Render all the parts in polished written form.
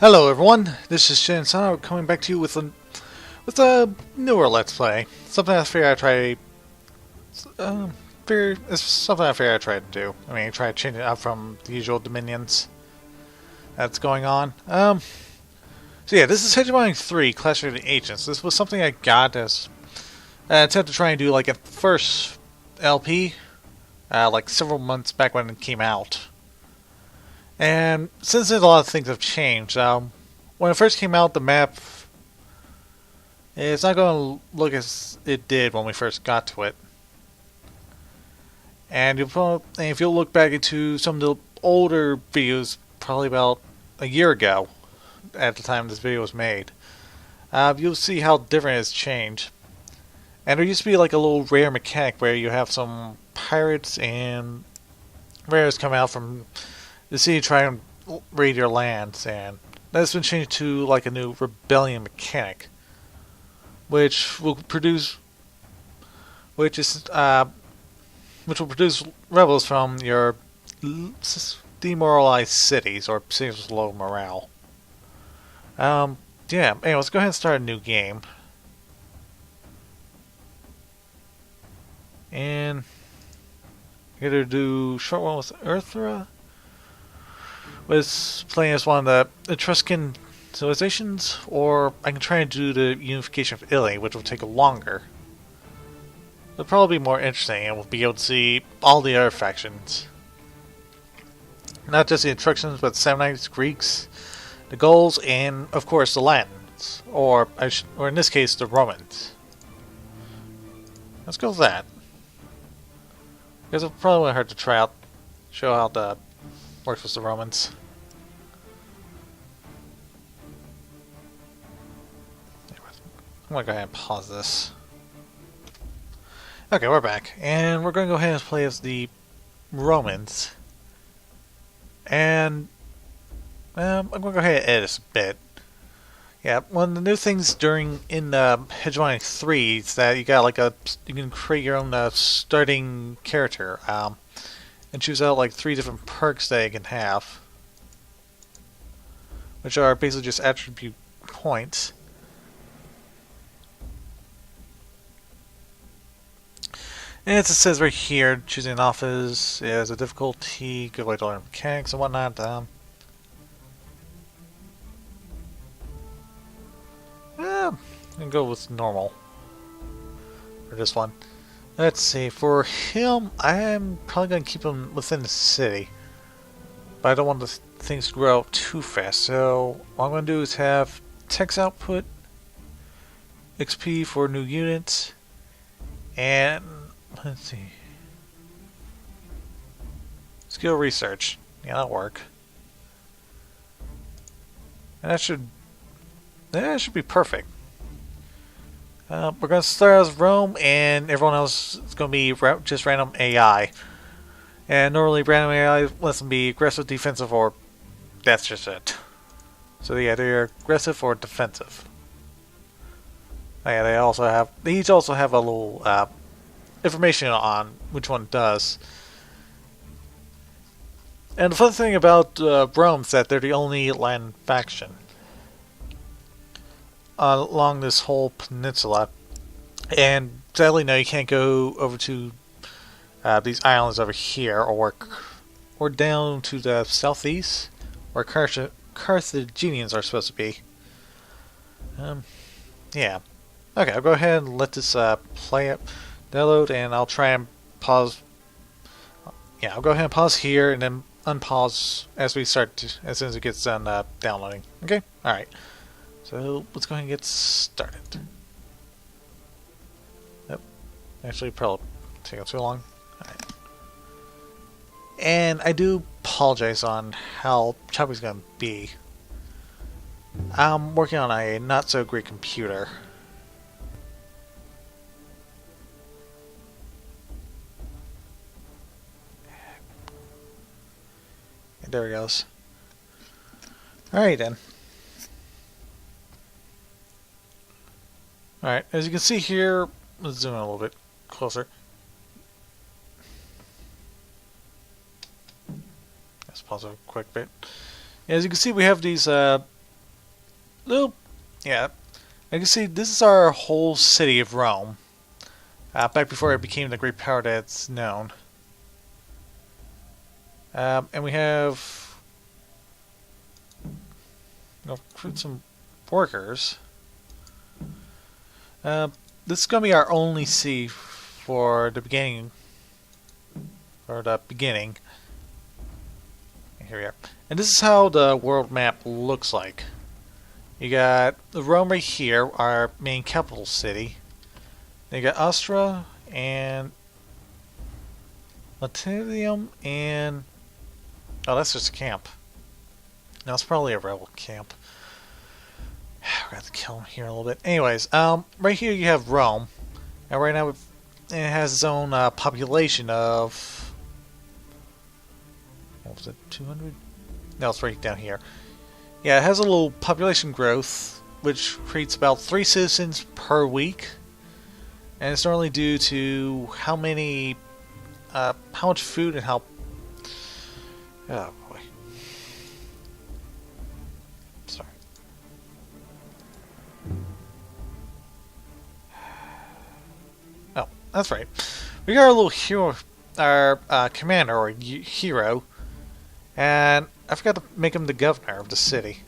Hello everyone, this is Shin Sana coming back to you with a newer Let's Play. Something I figured I'd try. It's something I figured I'd try to do. I mean, try to change it up from the usual Dominions that's going on. So yeah, this is Hegemony 3, Clash of the Ancients. This was something I got as an attempt to try and do like a first LP, like several months back when it came out. And since then, a lot of things have changed. When it first came out, the map it's not going to look as it did when we first got to it. And if you'll look back into some of the older videos, probably about a year ago, at the time this video was made, you'll see how different it's changed. And there used to be like a little rare mechanic where you have some pirates and rares come out from the city to try and raid your lands, and that's been changed to like a new rebellion mechanic, which will produce rebels from your demoralized cities or cities with low morale. Yeah. Anyway, let's go ahead and start a new game. And either do short one with Earthra. Was playing as one of the Etruscan civilizations, or I can try and do the unification of Italy, which will take longer. It'll probably be more interesting, and we'll be able to see all the other factions. Not just the Etruscans, but the Samnites, Greeks, the Gauls, and of course the Latins, or in this case the Romans. Let's go with that, because it probably wouldn't hurt to try out, show how the works with the Romans. I'm going to go ahead and pause this. Okay, we're back. And we're going to go ahead and play as the Romans. And I'm going to go ahead and edit this a bit. Yeah, one of the new things in Hegemony 3 is that you got you can create your own starting character. And choose out like 3 different perks that you can have, which are basically just attribute points. And as it says right here, choosing an office is a difficulty, good way to learn mechanics and whatnot. I'm gonna go with normal for this one. Let's see, for him, I'm probably going to keep him within the city. But I don't want things to grow too fast, so what I'm going to do is have text output, XP for new units, and, let's see, skill research. Yeah, that'll work. And that should be perfect. We're going to start as Rome, and everyone else is going to be just random AI. And normally random AI lets them be aggressive, defensive, or that's just it. So yeah, they're aggressive or defensive. Oh, yeah, they each also have a little information on which one does. And the fun thing about Rome is that they're the only land faction along this whole peninsula, and sadly no, you can't go over to these islands over here, or down to the southeast where Carthaginians are supposed to be. Yeah. Okay, I'll go ahead and let this play it, download, and I'll try and pause. Yeah, I'll go ahead and pause here and then unpause as soon as it gets done downloading. Okay, all right. So let's go ahead and get started. Yep. Actually, probably taking too long. Alright. And I do apologize on how choppy it's going to be. I'm working on a not so great computer. And there it goes. Alright then. Alright, as you can see here, let's zoom in a little bit closer. Let's pause a quick bit. As you can see, we have these Nope. Yeah. And you can see this is our whole city of Rome. Back before it became the great power that it's known. And we have recruit some workers. This is going to be our only city for the beginning. Here we are. And this is how the world map looks like. You got Rome right here, our main capital city. Then you got Astra and Latium and... Oh, that's just a camp. No, it's probably a rebel camp. We're gonna have to kill him here in a little bit. Anyways, right here you have Rome. And right now it has its own population of... What was it, 200? No, it's right down here. Yeah, it has a little population growth, which creates about 3 citizens per week. And it's normally due to how much food and how... Oh, boy. Sorry. Oh, that's right. We got our little hero, our commander, or hero. And I forgot to make him the governor of the city.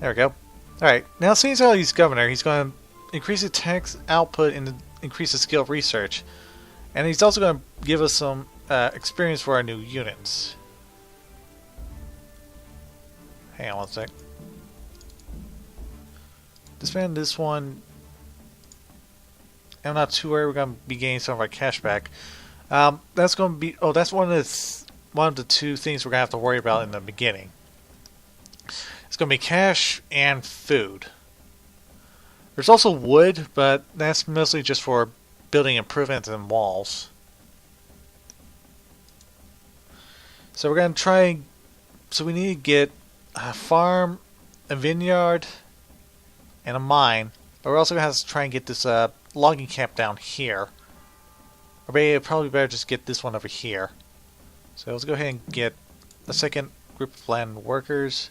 There we go. Alright, now seeing as how he's governor, he's going to increase the tax output and increase the skill of research. And he's also going to give us some experience for our new units. Hang on one sec. Disband this one. I'm not too worried we're going to be gaining some of our cash back. That's going to be... Oh, that's one of the 2 things we're going to have to worry about in the beginning. It's going to be cash and food. There's also wood, but that's mostly just for building improvements and walls. So we're going to try... So we need to get a farm, a vineyard, and a mine. But we're also going to have to try and get this logging camp down here. Or maybe probably better just get this one over here. So let's go ahead and get the second group of land workers.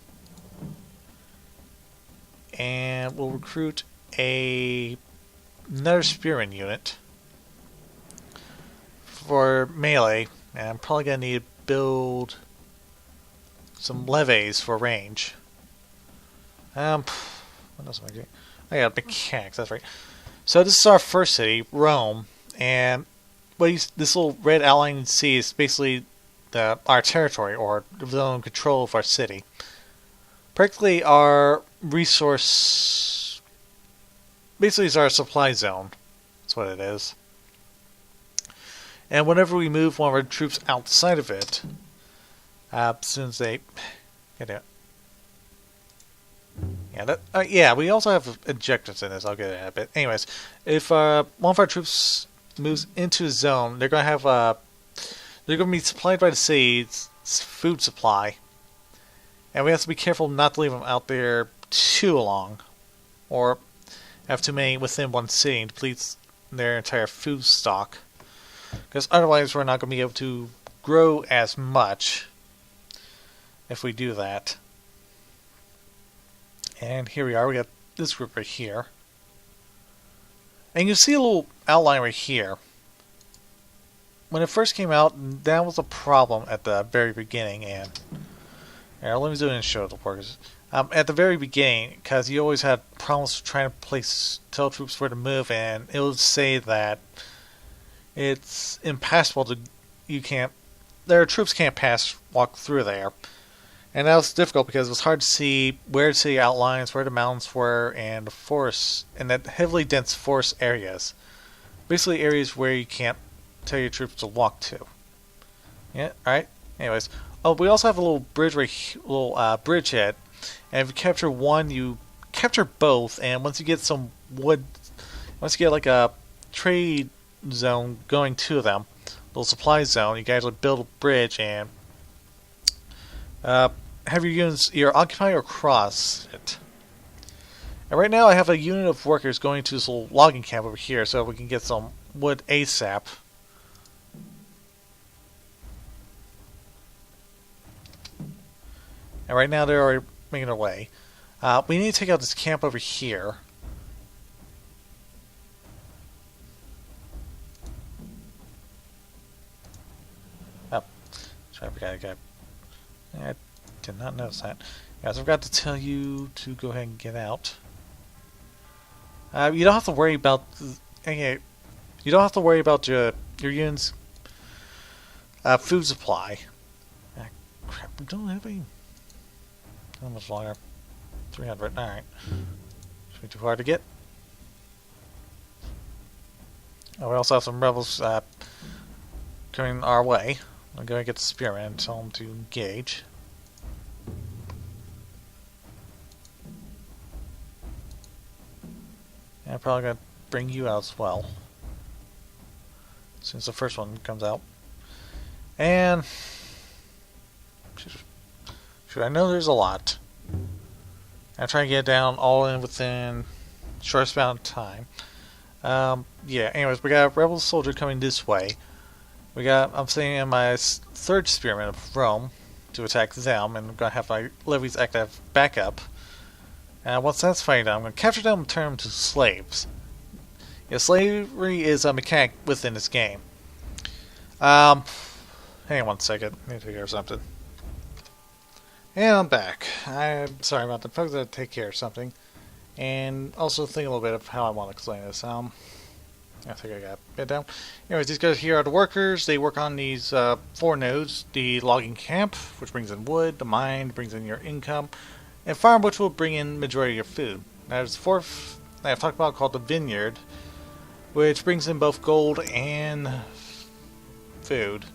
And we'll recruit another spearman unit for melee. And I'm probably going to need to build some levies for range. What else am I doing? I got mechanics, that's right. So this is our first city, Rome. And this little red outline you see is basically our territory, or the zone control of our city. Practically our resource... Basically it's our supply zone. That's what it is. And whenever we move one of our troops outside of it, as soon as they... Yeah, we also have objectives in this. I'll get it in a bit. Anyways, if one of our troops moves into a zone, they're going to have they're going to be supplied by the city's food supply, and we have to be careful not to leave them out there too long, or have too many within one city to deplete their entire food stock, because otherwise we're not going to be able to grow as much if we do that. And here we are, we got this group right here. And you see a little outline right here. When it first came out, that was a problem at the very beginning. And here, let me do it and show the workers. At the very beginning, because you always had problems trying to tell troops where to move, and it would say that it's impassable their troops can't walk through there. And that was difficult because it was hard to see where the city outlines, where the mountains were, and the forests, and that heavily dense forest areas. Basically areas where you can't tell your troops to walk to. Yeah, alright. Anyways. Oh, we also have a little bridge bridgehead. And if you capture one, you capture both, and once you get some wood, once you get like a trade zone going to them, little supply zone, you guys would build a bridge and have your units either occupy or cross it. And right now I have a unit of workers going to this little logging camp over here so we can get some wood ASAP. And right now they're already making their way. We need to take out this camp over here. Oh, sorry, I forgot. I did not notice that. Guys, I forgot to tell you to go ahead and get out. You don't have to worry about. You don't have to worry about your unit's food supply. Crap, we don't have any. How much longer? 300. All right. Should be too hard to get. Oh, we also have some rebels coming our way. I'm going to get the spearman and tell them to engage. And I'm probably going to bring you out as well. As soon as the first one comes out. And should I know there's a lot. I'm trying to get it down all in within shortest amount of time. Yeah, anyways, we got a rebel soldier coming this way. I'm sending in my third spearman of Rome to attack them, and I'm going to have my levies active backup. And once that's fighting done, I'm going to capture them and turn them to slaves. Yeah, slavery is a mechanic within this game. Hang on one second. I need to take care of something. And I'm back. I'm sorry about that. I was going to take care of something. And also think a little bit of how I want to explain this. I think I got it down. Anyways, these guys here are the workers. They work on these 4 nodes. The logging camp, which brings in wood. The mine brings in your income. And farm, which will bring in majority of your food. Now, there's 4th I've talked about called the vineyard, which brings in both gold and food.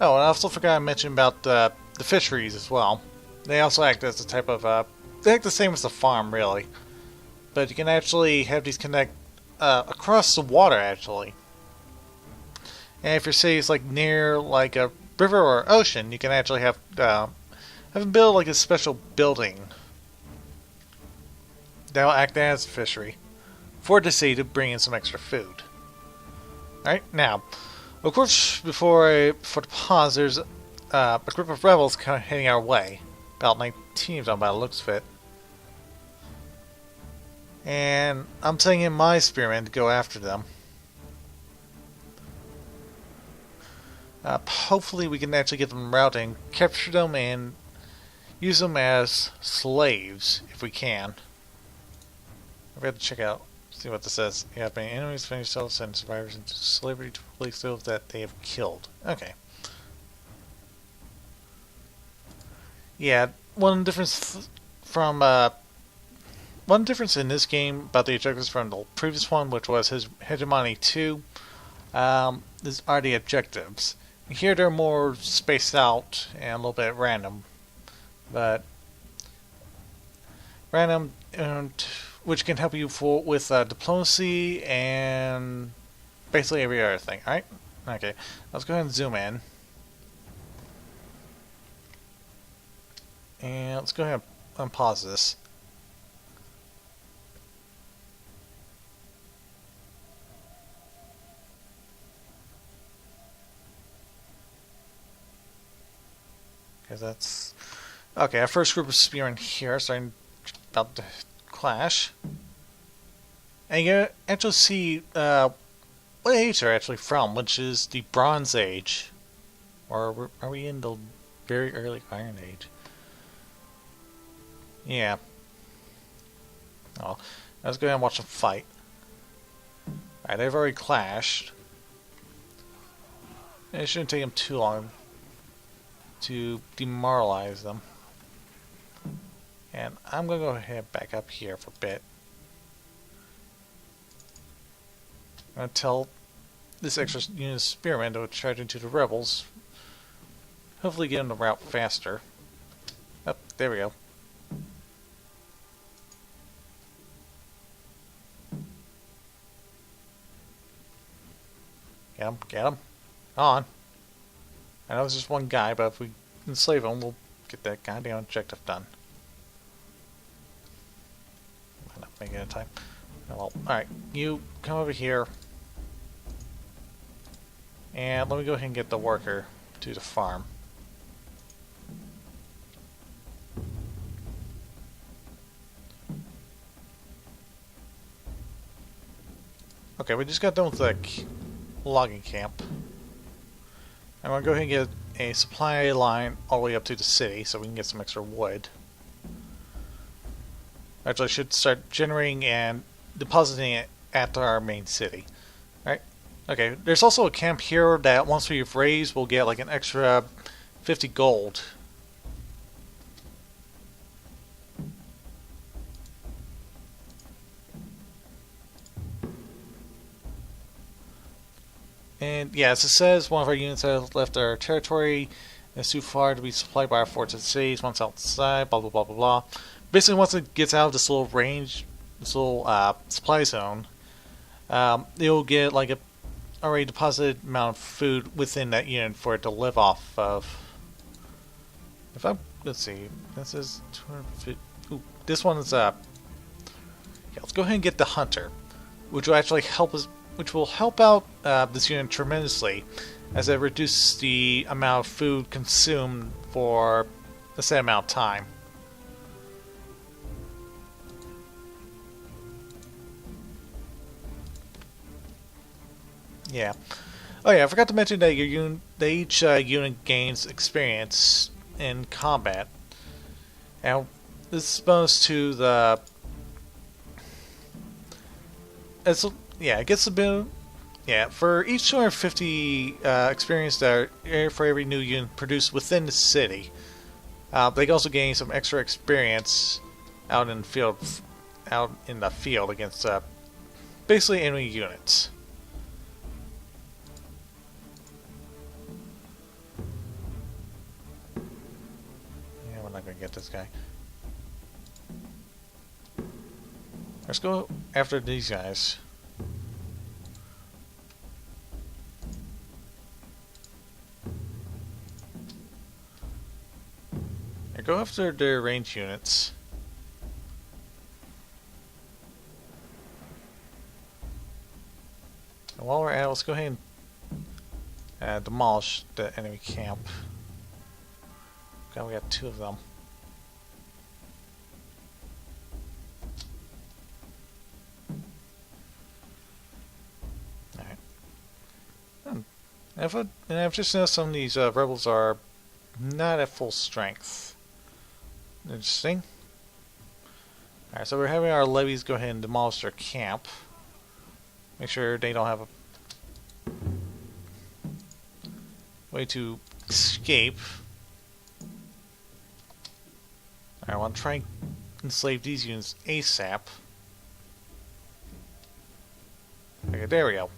Oh, and I also forgot to mention about the fisheries as well. They also act as a type of they act the same as a farm, really. But you can actually have these connect across the water, actually. And if your city is like near like a river or ocean, you can actually have them build like a special building that will act as a fishery for the city to bring in some extra food. Alright, now, of course, before the pause, there's a group of rebels kind of heading our way. About 19 of them by the looks of it. And I'm sending in my spearmen to go after them. Hopefully we can actually get them routing, capture them, and use them as slaves if we can. I've got to check out, see what this says. Yeah, many enemies finish themselves send survivors into slavery to replace those that they have killed. Okay. Yeah, one difference in this game about the objectives from the previous one, which was his Hegemony 2, these are the objectives. Here they're more spaced out and a little bit random, but random, which can help you with diplomacy and basically every other thing. Alright? Okay, let's go ahead and zoom in. And let's go ahead and pause this. Okay, that's... Okay, our first group of spearmen here, starting about to clash. And you can actually see what age they're actually from, which is the Bronze Age. Or are we in the very early Iron Age? Yeah. Oh, let's go ahead and watch them fight. Alright, they've already clashed. It shouldn't take them too long to demoralize them. And I'm going to go ahead and back up here for a bit. I'm going to tell this extra unit of spearmen to charge into the rebels. Hopefully get them to route faster. Oh, there we go. Get him. On. I know there's just one guy, but if we enslave him, we'll get that goddamn objective done. I'm not making it in time. Oh, well, alright, you come over here. And let me go ahead and get the worker to the farm. Okay, we just got done with the logging camp. I'm gonna go ahead and get a supply line all the way up to the city so we can get some extra wood. Actually, I should start generating and depositing it at our main city. Alright. Okay, there's also a camp here that once we've raised, we'll get like an extra 50 gold. And yeah, as it says, one of our units has left our territory and is too far to be supplied by our forts and cities. Once outside, blah blah blah blah blah. Basically, once it gets out of this little range, this little supply zone, it'll get like a already deposited amount of food within that unit for it to live off of. If I let's see, this is 250. Ooh, this one is yeah, let's go ahead and get the hunter, which will actually help us. Which will help out this unit tremendously, as it reduces the amount of food consumed for a set amount of time. Yeah. Oh yeah, I forgot to mention that each unit gains experience in combat. Now, this is supposed to the. Yeah, it gets a bit. Yeah, for each 250 experience that are for every new unit produced within the city, they also gain some extra experience out in the field, against basically enemy units. Yeah, we're not gonna get this guy. Let's go after these guys. Go after their range units. And while we're at it, let's go ahead and demolish the enemy camp. Okay, we got 2 of them. Alright. And I've just noticed some of these rebels are not at full strength. Interesting. Alright, so we're having our levies go ahead and demolish their camp. Make sure they don't have a way to escape. Alright, I want to try and enslave these units ASAP. Okay, there we go.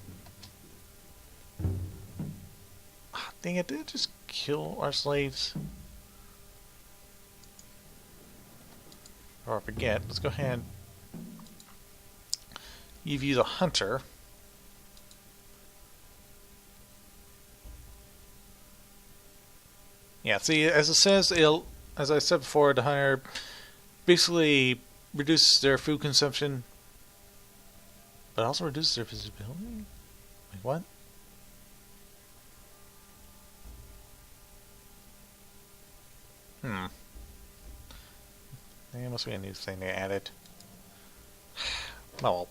Ah, dang it, did it just kill our slaves? Or I forget, let's go ahead and use a hunter. Yeah, see, as it says, as I said before, the hunter basically reduces their food consumption, but also reduces their visibility? Like what? It must be a new thing they added. Well,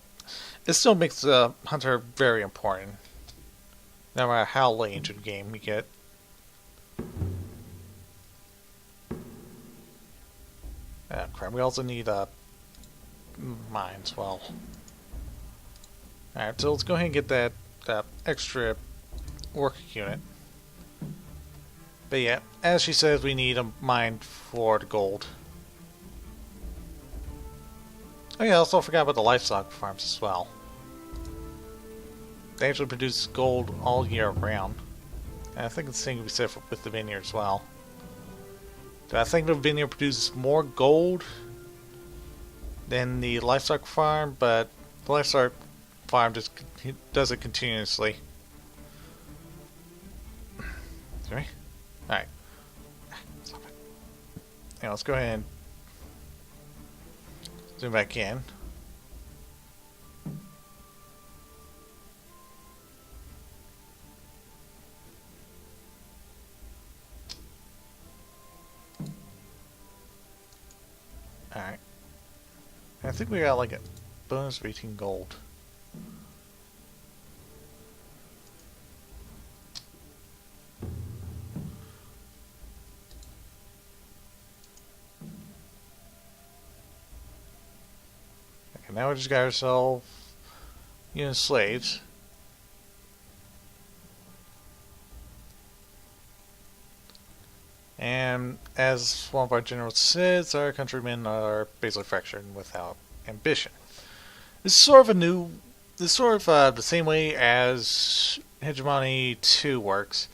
it still makes the hunter very important. No matter how late into the game we get. Ah, crap. We also need mines. Well, alright. So let's go ahead and get that extra work unit. But yeah, as she says, we need a mine for the gold. Oh yeah, I also forgot about the livestock farms as well. They actually produce gold all year round. And I think the same can be said with the vineyard as well. So I think the vineyard produces more gold than the livestock farm, but the livestock farm just does it continuously. Sorry? Alright. Stop it. Yeah, let's go ahead and zoom back in. Alright. I think we got like a bonus of 18 gold. And now we just got ourselves, slaves. And as one of our generals says, our countrymen are basically fractured without ambition. This is sort of the same way as Hegemony 2 works.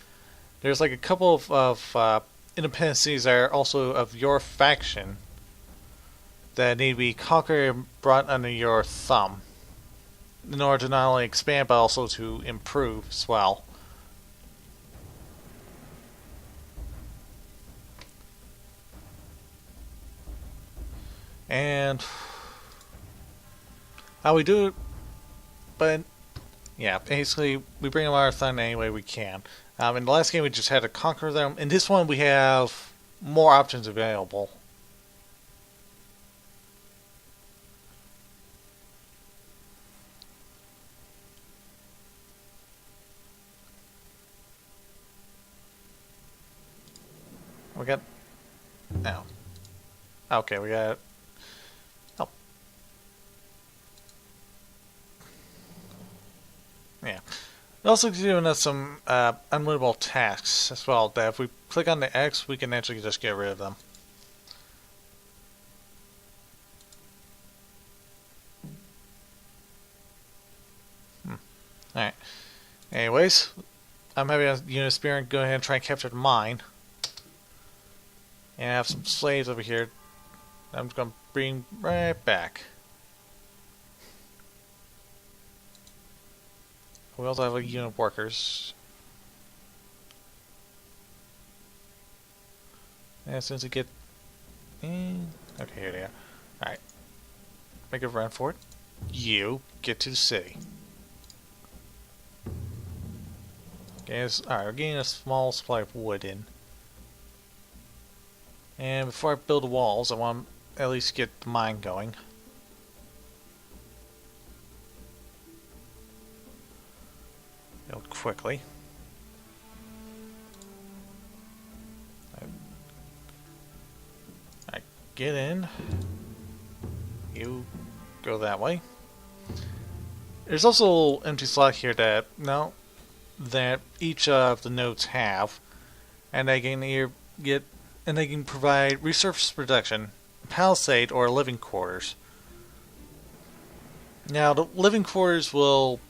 There's like a couple of independencies that are also of your faction that need to be conquered and brought under your thumb in order to not only expand but also to improve as well. And how we do it, but yeah, basically we bring them our thumb any way we can. In the last game we just had to conquer them. In this one we have more options available. We got... No. Okay, we got... Oh. Yeah. It also giving us some unwinnable tasks as well, that if we click on the X, we can actually just get rid of them. Alright. Anyways, I'm having a unit spirit go ahead and try and capture the mine. And I have some slaves over here I'm just going to bring right back. We also have a unit of workers. And as soon as we get in... Okay, here they are. Alright. Make a run for it. You get to the city. Alright, we're getting a small supply of wood in. And before I build the walls, I want to at least get the mine going. Build quickly. I get in. You go that way. There's also a little empty slot here that each of the nodes have, and they can either they can provide resurface production, palisade, or living quarters. Now, the living quarters will,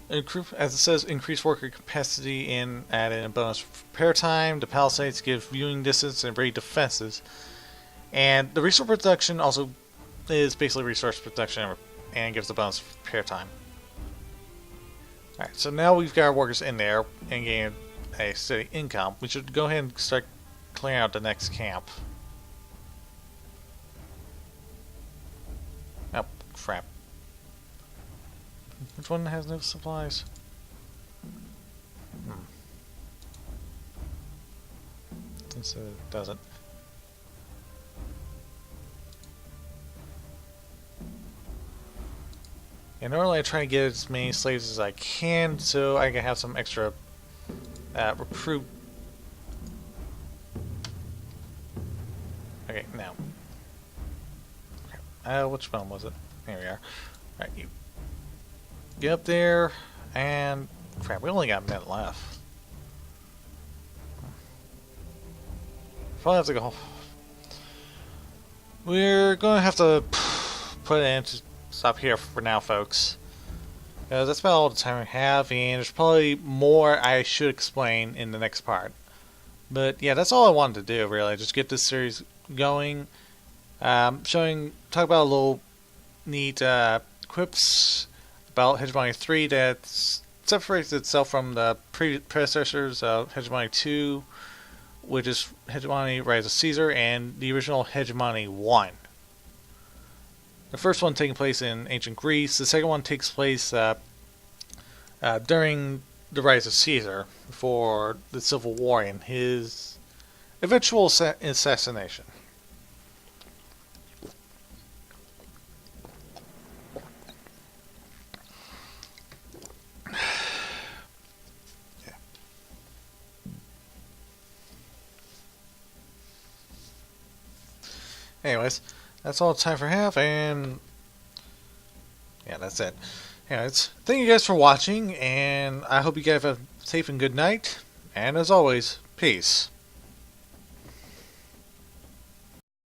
as it says, increase worker capacity and add in a bonus repair time. The palisades give viewing distance and raid defenses. And the resource production also is basically resource production and gives a bonus repair time. Alright, so now we've got our workers in there and getting a steady income. We should go ahead and start clearing out the next camp. Oh, crap. Which one has no supplies? It doesn't. And normally I try to get as many slaves as I can so I can have some extra recruit. Okay, now. Which one was it? Here we are. Alright, you get up there, and crap, we only got a minute left. Probably have to go. We're going to have to put it into stop here for now, folks. That's about all the time we have, and there's probably more I should explain in the next part. But yeah, that's all I wanted to do, really. Just get this series going. Talk about a little neat quips about Hegemony 3 that separates itself from the predecessors of Hegemony 2, which is Hegemony Rise of Caesar, and the original Hegemony 1. The first one taking place in ancient Greece. The second one takes place during the rise of Caesar, before the Civil War and his eventual assassination. Yeah. Anyways. That's all the time for half, and Yeah, that's it. Thank you guys for watching, and I hope you guys have a safe and good night. And as always, peace.